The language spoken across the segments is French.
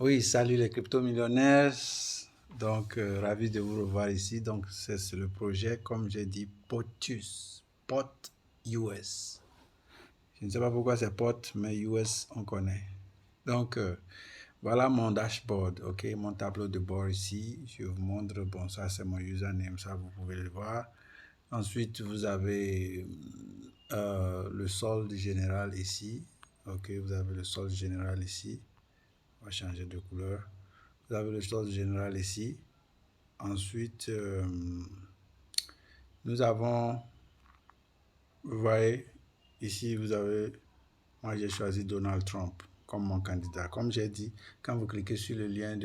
Oui, salut les crypto-millionnaires. Donc, ravi de vous revoir ici. Donc, c'est le projet, comme j'ai dit, POTUS, POT US. Je ne sais pas pourquoi c'est POT, mais US, on connaît. Donc, voilà mon dashboard, ok, mon tableau de bord ici. Je vous montre, bon, ça c'est mon username, ça vous pouvez le voir. Ensuite, vous avez le solde général ici. Ok, vous avez le solde général ici. On va changer de couleur. Vous avez le solde général ici. Ensuite, nous avons, vous voyez, ici, vous avez, moi j'ai choisi Donald Trump comme mon candidat. Comme j'ai dit, quand vous cliquez sur le lien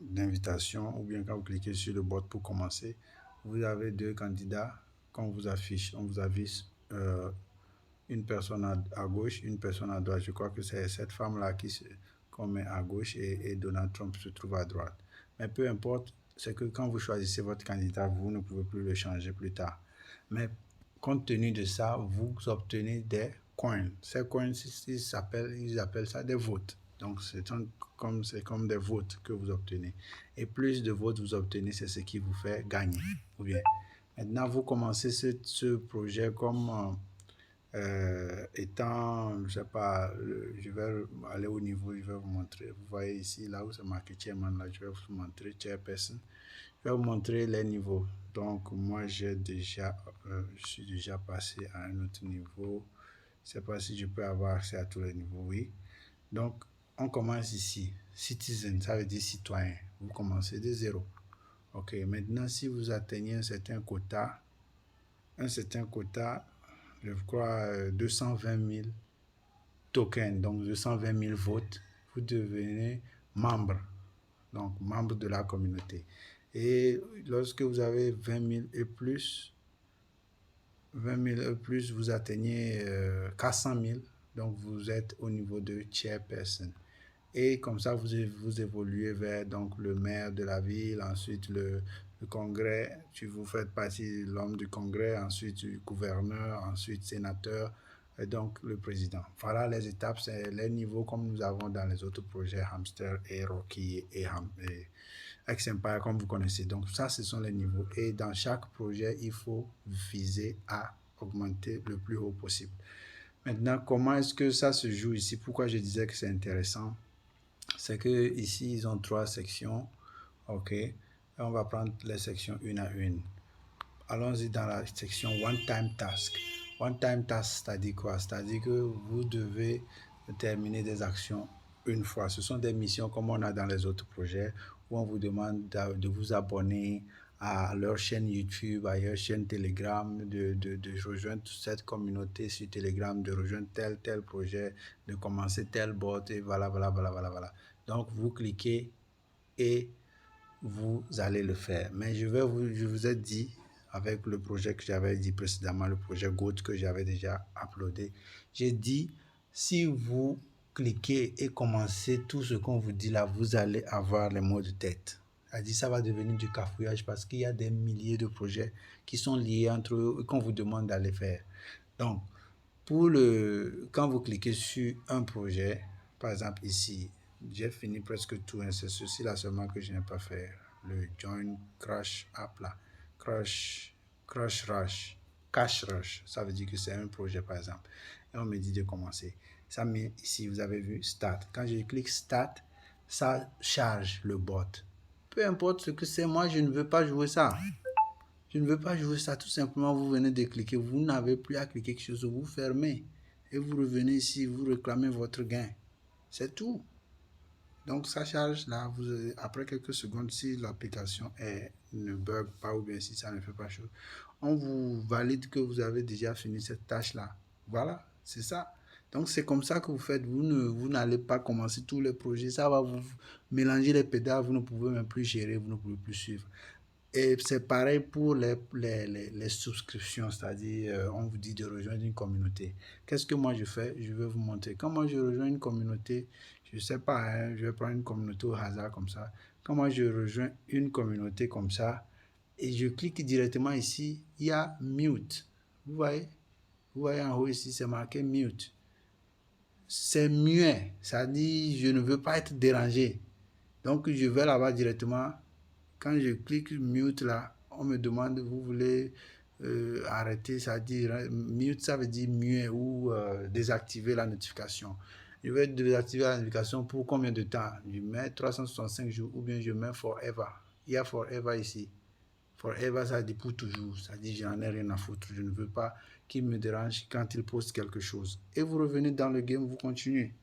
d'invitation ou bien quand vous cliquez sur le bot pour commencer, vous avez deux candidats qu'on vous affiche. On vous affiche une personne à gauche, une personne à droite. Je crois que c'est cette femme-là qu'on met à gauche et Donald Trump se trouve à droite. Mais peu importe, c'est que quand vous choisissez votre candidat, vous ne pouvez plus le changer plus tard. Mais compte tenu de ça, vous obtenez des coins. Ces coins, ils appellent ça des votes. Donc, c'est comme des votes que vous obtenez. Et plus de votes vous obtenez, c'est ce qui vous fait gagner. Ou bien, maintenant, vous commencez ce projet comme étant, je sais pas, je vais aller au niveau, je vais vous montrer. Vous voyez ici, là où c'est marqué chairman, là, je vais vous montrer chairperson. Je vais vous montrer les niveaux. Donc, moi, je suis déjà passé à un autre niveau. Je sais pas si je peux avoir accès à tous les niveaux, oui. Donc, on commence ici. Citizen, ça veut dire citoyen. Vous commencez de zéro. Ok, maintenant, si vous atteignez un certain quota, je crois 220 000 tokens, donc 220 000 votes, vous devenez membre, donc membre de la communauté. Et lorsque vous avez 20 000 et plus, 20 000 et plus, vous atteignez 400 000, donc vous êtes au niveau de chairperson. Et comme ça, vous évoluez vers donc, le maire de la ville, ensuite le congrès, vous faites partie de l'homme du congrès, ensuite du gouverneur, ensuite sénateur, et donc le président. Voilà les étapes, c'est les niveaux comme nous avons dans les autres projets Hamster et Rocky et X-Empire, comme vous connaissez. Donc ça, ce sont les niveaux. Et dans chaque projet, il faut viser à augmenter le plus haut possible. Maintenant, comment est-ce que ça se joue ici? Pourquoi je disais que c'est intéressant? C'est que ici ils ont trois sections, ok, et on va prendre les sections une à une. Allons-y dans la section one time task. One time task, c'est-à-dire quoi? C'est-à-dire que vous devez terminer des actions une fois. Ce sont des missions comme on a dans les autres projets où on vous demande de vous abonner à leur chaîne YouTube, à leur chaîne Telegram, de rejoindre toute cette communauté sur Telegram, de rejoindre tel projet, de commencer tel bot et voilà, voilà, voilà, voilà, voilà. Donc, vous cliquez et vous allez le faire. Mais je vous ai dit, avec le projet que j'avais dit précédemment, le projet GOAT que j'avais déjà uploadé, j'ai dit, si vous cliquez et commencez tout ce qu'on vous dit là, vous allez avoir les maux de tête. Elle dit ça va devenir du cafouillage parce qu'il y a des milliers de projets qui sont liés entre eux et qu'on vous demande d'aller faire. Donc, quand vous cliquez sur un projet, par exemple ici, j'ai fini presque tout, hein, c'est ceci là seulement que je n'ai pas fait. Le Join Crash App là, Crash Rush, Cash Rush, ça veut dire que c'est un projet par exemple. Et on me dit de commencer. Ça met ici, vous avez vu, Start. Quand je clique Start, ça charge le bot. Peu importe ce que c'est, moi je ne veux pas jouer ça. Je ne veux pas jouer ça, tout simplement, vous venez de cliquer, vous n'avez plus à cliquer quelque chose, vous fermez et vous revenez ici, vous réclamez votre gain. C'est tout. Donc ça charge là, après quelques secondes, si l'application ne bug pas ou bien si ça ne fait pas chaud, on vous valide que vous avez déjà fini cette tâche là. Voilà, c'est ça. Donc c'est comme ça que vous faites, vous n'allez pas commencer tous les projets, ça va vous mélanger les pédales, vous ne pouvez même plus gérer, vous ne pouvez plus suivre. Et c'est pareil pour les souscriptions, c'est-à-dire on vous dit de rejoindre une communauté. Qu'est-ce que moi je fais? Je vais vous montrer. Quand moi je rejoins une communauté, je ne sais pas, hein, je vais prendre une communauté au hasard comme ça. Quand moi je rejoins une communauté comme ça, et je clique directement ici, il y a mute. Vous voyez en haut ici, c'est marqué mute. C'est muet, ça dit je ne veux pas être dérangé. Donc, je vais là-bas directement. Quand je clique mute là, on me demande, vous voulez arrêter, ça dit mute, ça veut dire muet ou désactiver la notification. Je vais désactiver la notification pour combien de temps? Je mets 365 jours ou bien je mets forever. Il y a forever ici. Forever, ça dit pour toujours. Ça dit, j'en ai rien à foutre. Je ne veux pas qu'il me dérange quand il poste quelque chose. Et vous revenez dans le game, vous continuez.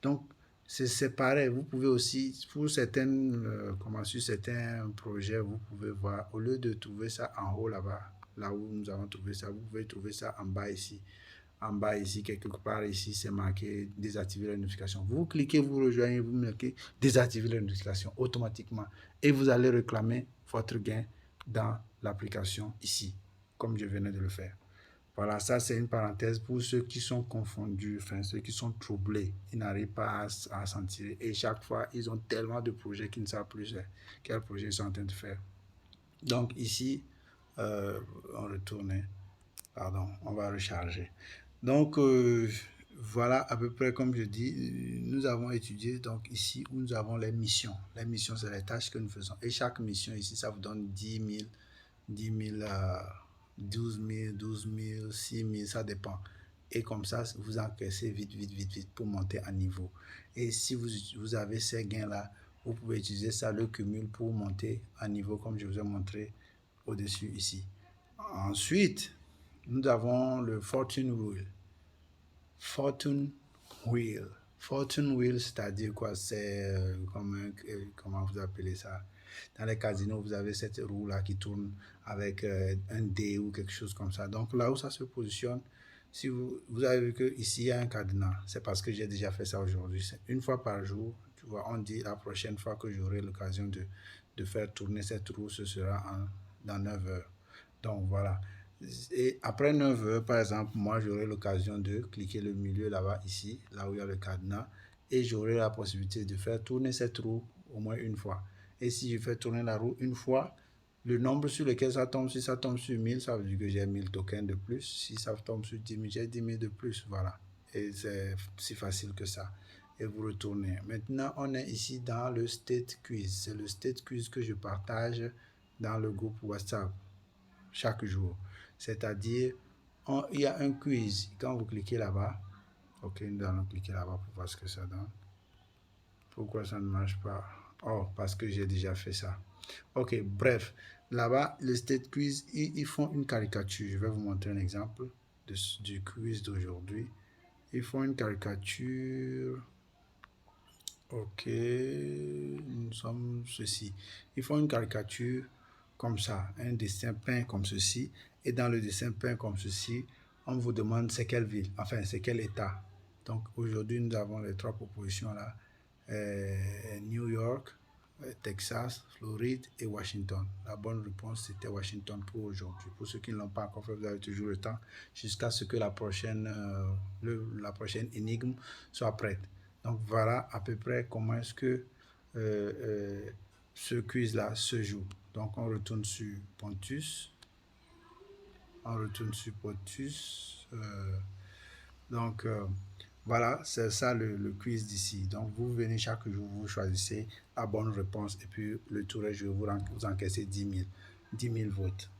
Donc, c'est pareil. Vous pouvez aussi, pour certaines, sur certains projets, vous pouvez voir, au lieu de trouver ça en haut là-bas, là où nous avons trouvé ça, vous pouvez trouver ça en bas ici. En bas ici, quelque part ici, c'est marqué désactiver les notifications. Vous cliquez, vous rejoignez, vous marquez désactiver les notifications automatiquement. Et vous allez réclamer votre gain dans l'application ici, comme je venais de le faire. Voilà, ça c'est une parenthèse pour ceux qui sont confondus, enfin ceux qui sont troublés. Ils n'arrivent pas à s'en tirer. Et chaque fois, ils ont tellement de projets qu'ils ne savent plus quel projet ils sont en train de faire. Donc ici, on retourne. Pardon, on va recharger. Donc voilà à peu près comme je dis, nous avons étudié donc ici où nous avons les missions. Les missions, c'est les tâches que nous faisons. Et chaque mission ici, ça vous donne 10 000, 10 000, 12 000, 12 000, 6 000, ça dépend. Et comme ça, vous encaissez vite, vite, vite, vite pour monter à niveau. Et si vous avez ces gains-là, vous pouvez utiliser ça, le cumul, pour monter à niveau, comme je vous ai montré au-dessus ici. Ensuite, nous avons le Fortune Wheel. Fortune Wheel. Fortune Wheel, c'est-à-dire quoi? C'est comment vous appelez ça? Dans les casinos, vous avez cette roue-là qui tourne avec un dé ou quelque chose comme ça. Donc là où ça se positionne, si vous avez vu qu'ici, il y a un cadenas. C'est parce que j'ai déjà fait ça aujourd'hui. C'est une fois par jour. Tu vois, on dit la prochaine fois que j'aurai l'occasion de faire tourner cette roue, ce sera dans 9 heures. Donc voilà. Et après 9 heures, par exemple, moi, j'aurai l'occasion de cliquer le milieu là-bas, ici, là où il y a le cadenas, et j'aurai la possibilité de faire tourner cette roue au moins une fois. Et si je fais tourner la roue une fois, le nombre sur lequel ça tombe, si ça tombe sur 1000, ça veut dire que j'ai 1000 tokens de plus. Si ça tombe sur 10 000, j'ai 10 000 de plus. Voilà. Et c'est si facile que ça. Et vous retournez. Maintenant, on est ici dans le State Quiz. C'est le State Quiz que je partage dans le groupe WhatsApp chaque jour. C'est-à-dire, il y a un quiz. Quand vous cliquez là-bas, ok, nous allons cliquer là-bas pour voir ce que ça donne. Pourquoi ça ne marche pas? Oh, parce que j'ai déjà fait ça. Ok, bref, là-bas, le State Quiz, ils font une caricature. Je vais vous montrer un exemple du quiz d'aujourd'hui. Ils font une caricature. Ok, nous sommes ceci. Ils font une caricature comme ça, un dessin peint comme ceci. Et dans le dessin peint comme ceci, on vous demande c'est quelle ville, enfin c'est quel état. Donc aujourd'hui, nous avons les trois propositions là. New York, Texas, Floride et Washington. La bonne réponse, c'était Washington pour aujourd'hui. Pour ceux qui ne l'ont pas encore fait, vous avez toujours le temps jusqu'à ce que la prochaine énigme soit prête. Donc voilà à peu près comment est-ce que ce quiz-là se joue. Donc on retourne sur Pontus. On retourne sur Pontus. Voilà, c'est ça le quiz d'ici. Donc vous venez chaque jour, vous choisissez la bonne réponse et puis le tour est joué, vous encaissez 10 000 votes.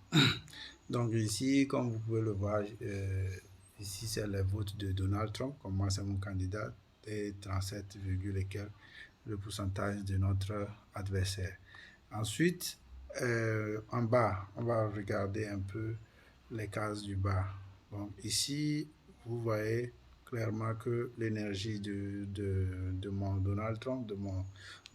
Donc ici, comme vous pouvez le voir, ici c'est les votes de Donald Trump, comme moi c'est mon candidat, et 37, le pourcentage de notre adversaire. Ensuite, en bas, on va regarder un peu les cases du bas. Donc ici, vous voyez clairement que l'énergie de mon Donald Trump, de mon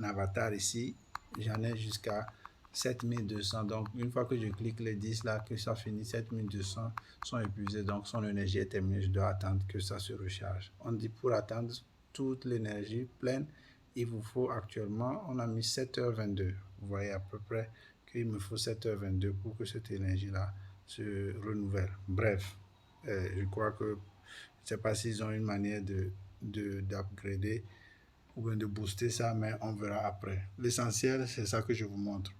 avatar ici, j'en ai jusqu'à 7200. Donc, une fois que je clique les 10 là, que ça finit, 7200 sont épuisés. Donc, son énergie est terminée. Je dois attendre que ça se recharge. On dit pour attendre toute l'énergie pleine, il vous faut actuellement, on a mis 7h22. Vous voyez à peu près qu'il me faut 7h22 pour que cette énergie-là se renouvelle. Bref, je crois que je ne sais pas s'ils ont une manière d'upgrader ou bien de booster ça, mais on verra après. L'essentiel, c'est ça que je vous montre.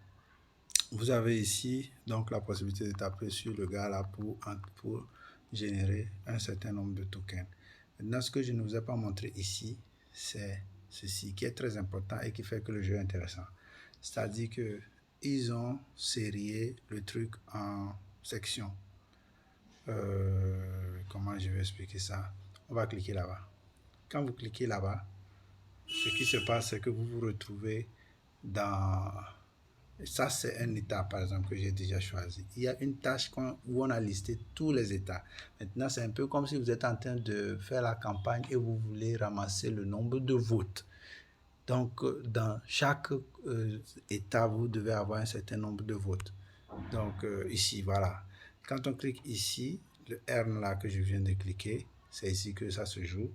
Vous avez ici donc la possibilité de taper sur le gars là pour générer un certain nombre de tokens. Maintenant, ce que je ne vous ai pas montré ici, c'est ceci qui est très important et qui fait que le jeu est intéressant. C'est-à-dire que ils ont sérié le truc en sections. Comment je vais expliquer ça? On va cliquer là-bas. Quand vous cliquez là-bas, ce qui se passe, c'est que vous vous retrouvez dans... Ça, c'est un état, par exemple, que j'ai déjà choisi. Il y a une tâche où on a listé tous les états. Maintenant, c'est un peu comme si vous êtes en train de faire la campagne et vous voulez ramasser le nombre de votes. Donc, dans chaque état, vous devez avoir un certain nombre de votes. Donc, ici, voilà. Quand on clique ici, le R là que je viens de cliquer, c'est ici que ça se joue.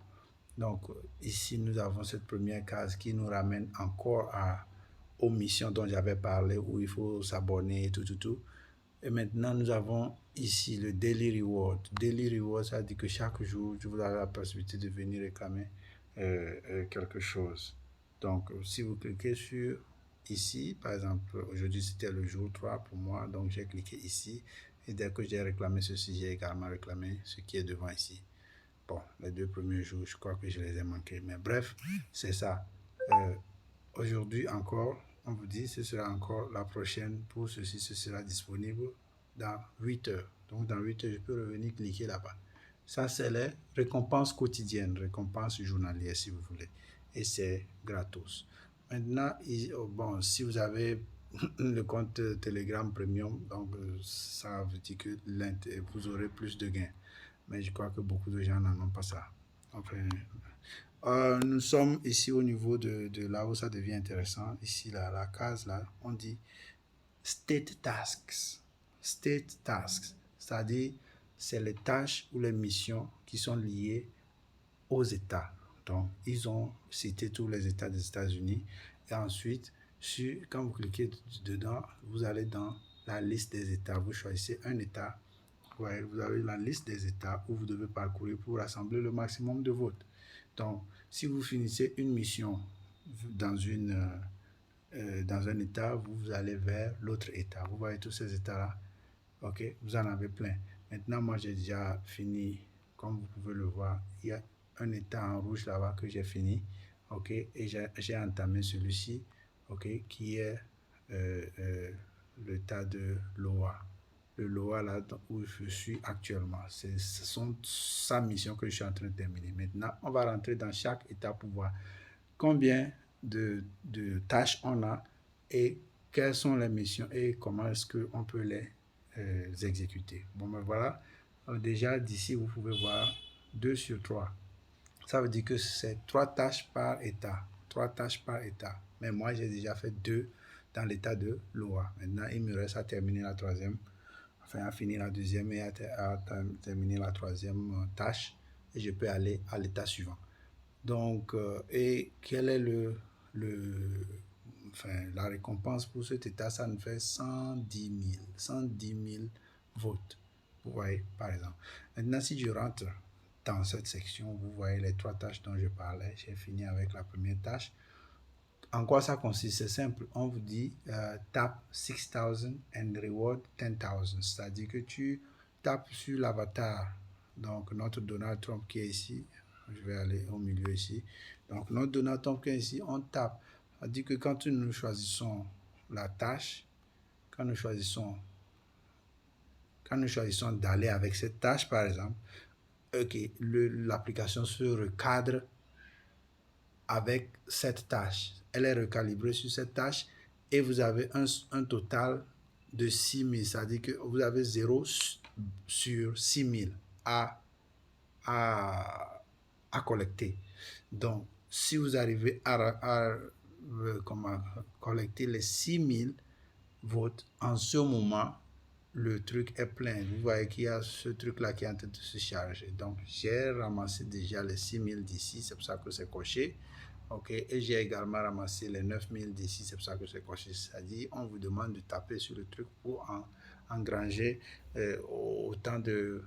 Donc, ici, nous avons cette première case qui nous ramène encore aux missions dont j'avais parlé, où il faut s'abonner et tout. Et maintenant, nous avons ici le Daily Reward. Daily Reward, ça dit que chaque jour, vous avez la possibilité de venir réclamer quelque chose. Donc, si vous cliquez sur ici, par exemple, aujourd'hui, c'était le jour 3 pour moi, donc j'ai cliqué ici. Et dès que j'ai réclamé ceci, j'ai également réclamé ce qui est devant ici. Bon, les 2 premiers jours, je crois que je les ai manqués. Mais bref, c'est ça. Aujourd'hui encore, on vous dit, ce sera encore la prochaine. Pour ceci, ce sera disponible dans 8 heures. Donc, dans 8 heures, je peux revenir cliquer là-bas. Ça, c'est les récompenses quotidiennes, récompenses journalières, si vous voulez. Et c'est gratos. Maintenant, bon, si vous avez le compte Telegram Premium, donc ça veut dire que vous aurez plus de gains. Mais je crois que beaucoup de gens n'en ont pas ça. Enfin, nous sommes ici au niveau de là où ça devient intéressant. Ici, là, la case, là, on dit State Tasks. State Tasks, c'est-à-dire, c'est les tâches ou les missions qui sont liées aux États. Donc, ils ont cité tous les États des États-Unis. Et ensuite, quand vous cliquez dedans, vous allez dans la liste des États. Vous choisissez un État. Ouais, vous avez la liste des États où vous devez parcourir pour rassembler le maximum de votes. Donc, si vous finissez une mission dans, dans un État, vous allez vers l'autre État. Vous voyez tous ces États-là. Ok, vous en avez plein. Maintenant, moi, j'ai déjà fini. Comme vous pouvez le voir, il y a un État en rouge là-bas que j'ai fini. Ok, et j'ai entamé celui-ci. Ok, qui est l'État de Iowa. Le Iowa là où je suis actuellement. Ce sont sa mission que je suis en train de terminer. Maintenant, on va rentrer dans chaque État pour voir combien de tâches on a et quelles sont les missions et comment est-ce qu'on peut les exécuter. Bon, ben voilà. Déjà, d'ici, vous pouvez voir 2 sur 3. Ça veut dire que c'est 3 tâches par État. 3 tâches par État. Mais moi, j'ai déjà fait 2 dans l'État de Iowa. Maintenant, il me reste à terminer la troisième. Enfin, à finir la deuxième et à terminer la troisième tâche. Et je peux aller à l'État suivant. Donc, et quel est enfin, la récompense pour cet État? Ça nous fait 110 000 votes. Vous voyez, par exemple. Maintenant, si je rentre dans cette section, vous voyez les 3 tâches dont je parlais. J'ai fini avec la première tâche. En quoi ça consiste? C'est simple. On vous dit tape 6000 and reward 10,000. C'est-à-dire que tu tapes sur l'avatar. Donc, notre Donald Trump qui est ici. Je vais aller au milieu ici. Donc, notre Donald Trump qui est ici, on tape. C'est-à-dire que quand nous choisissons la tâche, quand nous choisissons d'aller avec cette tâche, par exemple, ok, l'application se recadre avec cette tâche. Elle est recalibrée sur cette tâche et vous avez un total de 6000. C'est-à-dire que vous avez 0 sur 6000 à collecter. Donc, si vous arrivez à collecter les 6000 votes, en ce moment, le truc est plein. Vous voyez qu'il y a ce truc-là qui est en train de se charger. Donc, j'ai ramassé déjà les 6000 d'ici, c'est pour ça que c'est coché. Ok, et j'ai également ramassé les 9000 d'ici, c'est pour ça que c'est coché. C'est-à-dire, on vous demande de taper sur le truc pour engranger autant de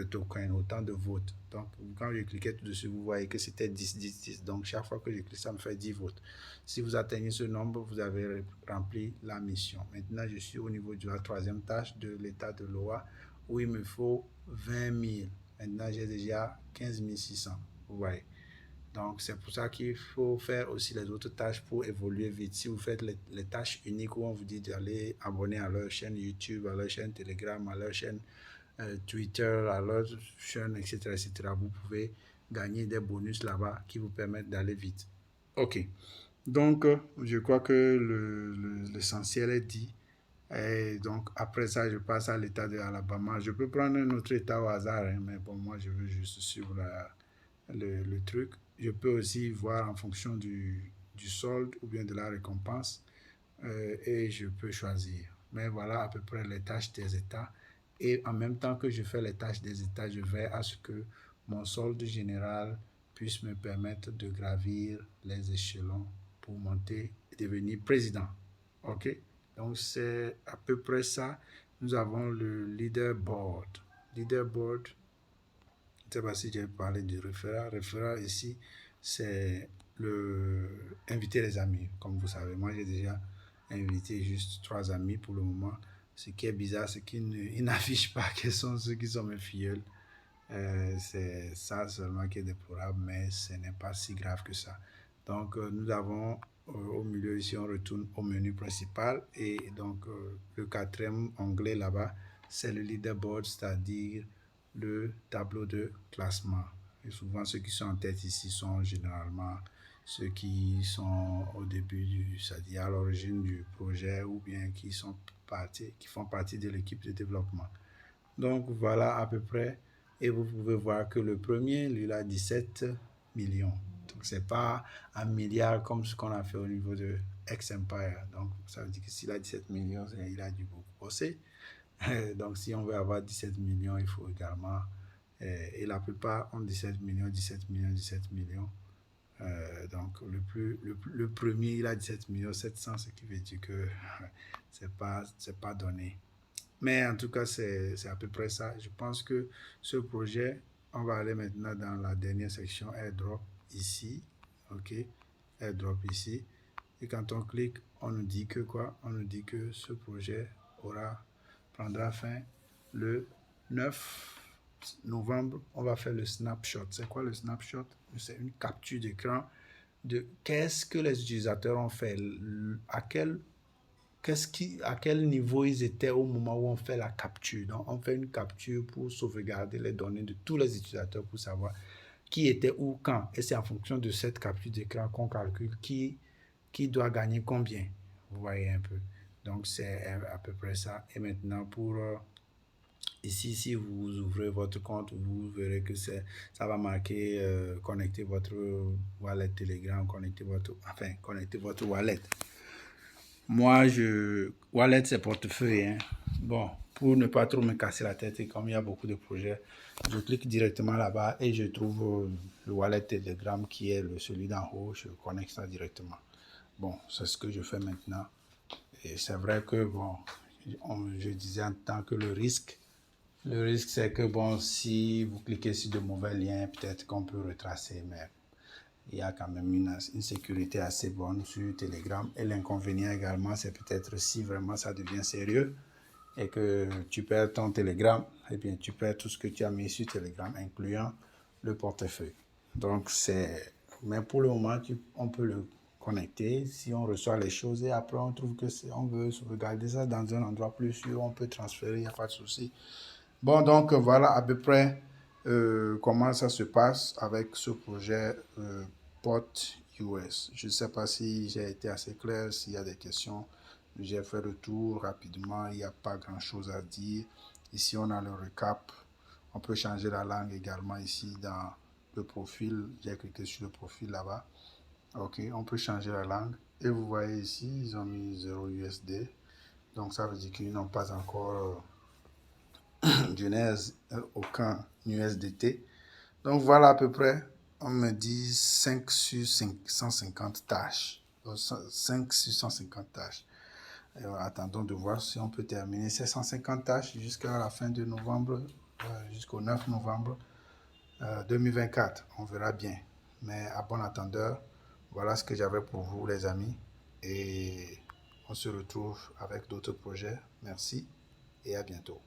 tokens, autant de votes. Donc, quand je cliquais tout dessus, vous voyez que c'était 10, 10, 10. Donc, chaque fois que je clique, ça me fait 10 votes. Si vous atteignez ce nombre, vous avez rempli la mission. Maintenant, je suis au niveau de la troisième tâche de l'état de Iowa où il me faut 20 000. Maintenant, j'ai déjà 15 600. Vous voyez. Donc, c'est pour ça qu'il faut faire aussi les autres tâches pour évoluer vite. Si vous faites les tâches uniques où on vous dit d'aller abonner à leur chaîne YouTube, à leur chaîne Telegram, à leur chaîne Twitter, à leur chaîne, etc., etc., vous pouvez gagner des bonus là-bas qui vous permettent d'aller vite. OK. Donc, je crois que l'essentiel est dit. Et donc, après ça, je passe à l'état de Alabama. Je peux prendre un autre état au hasard, hein, mais bon, moi, je veux juste suivre le truc. Je peux aussi voir en fonction du solde ou bien de la récompense et je peux choisir. Mais voilà à peu près les tâches des états. Et en même temps que je fais les tâches des états, je vais à ce que mon solde général puisse me permettre de gravir les échelons pour monter et devenir président. OK? Donc, c'est à peu près ça. Nous avons le leaderboard. Leaderboard, je ne sais pas si j'ai parlé du référent. Référent ici, c'est inviter les amis. Comme vous savez, moi j'ai déjà invité juste 3 amis pour le moment. Ce qui est bizarre, c'est qu'ils n'affichent pas quels sont ceux qui sont mes filleuls. C'est ça seulement qui est déplorable, mais ce n'est pas si grave que ça. Donc, nous avons au milieu ici, on retourne au menu principal et donc le 4e onglet là-bas, c'est le leaderboard, c'est-à-dire le tableau de classement. Et souvent, ceux qui sont en tête ici sont généralement ceux qui sont au début, c'est-à-dire à l'origine du projet ou bien qui font partie de l'équipe de développement. Donc, voilà à peu près. Et vous pouvez voir que le premier, lui, il a 17 millions. Donc, ce n'est pas un milliard comme ce qu'on a fait au niveau de X-Empire. Donc, ça veut dire que s'il a 17 millions, il a dû beaucoup bosser. Donc, si on veut avoir 17 millions, il faut également... et la plupart ont 17 millions, 17 millions, 17 millions. Donc, le premier, il a 17 millions 700, ce qui veut dire que c'est pas donné. Mais en tout cas, c'est à peu près ça. Je pense que ce projet, on va aller maintenant dans la dernière section airdrop ici. OK. Airdrop ici. Et quand on clique, on nous dit que quoi? On nous dit que ce projet prendra fin le 9 novembre. On va faire le snapshot. C'est quoi le snapshot? C'est une capture d'écran de qu'est-ce que les utilisateurs ont fait, à quel niveau ils étaient au moment où on fait la capture. Donc, on fait une capture pour sauvegarder les données de tous les utilisateurs pour savoir qui était où, quand. Et c'est en fonction de cette capture d'écran qu'on calcule qui doit gagner combien. Vous voyez un peu. Donc, c'est à peu près ça. Et maintenant, pour ici, si vous ouvrez votre compte, vous verrez que ça va marquer connecter votre wallet Telegram, connecter votre wallet. Moi, wallet, c'est portefeuille. Hein. Bon, pour ne pas trop me casser la tête, et comme il y a beaucoup de projets, je clique directement là-bas et je trouve le wallet Telegram qui est celui d'en haut. Je connecte ça directement. Bon, c'est ce que je fais maintenant. Et c'est vrai que, bon, je disais en tant que le risque, c'est que, bon, si vous cliquez sur de mauvais liens, peut-être qu'on peut retracer, mais il y a quand même une sécurité assez bonne sur Telegram. Et l'inconvénient également, c'est peut-être si vraiment ça devient sérieux et que tu perds ton Telegram, eh bien, tu perds tout ce que tu as mis sur Telegram, incluant le portefeuille. Donc, mais pour le moment, on peut le connecter si on reçoit les choses et après, on trouve que on veut sauvegarder ça dans un endroit plus sûr, on peut transférer, il n'y a pas de souci. Bon, donc, voilà à peu près comment ça se passe avec ce projet POT US. Je ne sais pas si j'ai été assez clair, s'il y a des questions. J'ai fait le tour rapidement, il n'y a pas grand-chose à dire. Ici, on a le recap. On peut changer la langue également ici dans le profil. J'ai cliqué sur le profil là-bas. OK, on peut changer la langue. Et vous voyez ici, ils ont mis 0 USD. Donc, ça veut dire qu'ils n'ont pas encore aucun USDT. Donc, voilà à peu près. On me dit 5 sur 550 tâches. Donc, 5 sur 150 tâches. Et attendons de voir si on peut terminer ces 150 tâches jusqu'à la fin de novembre, jusqu'au 9 novembre 2024. On verra bien. Mais à bon attendeur, voilà ce que j'avais pour vous, les amis. Et on se retrouve avec d'autres projets. Merci et à bientôt.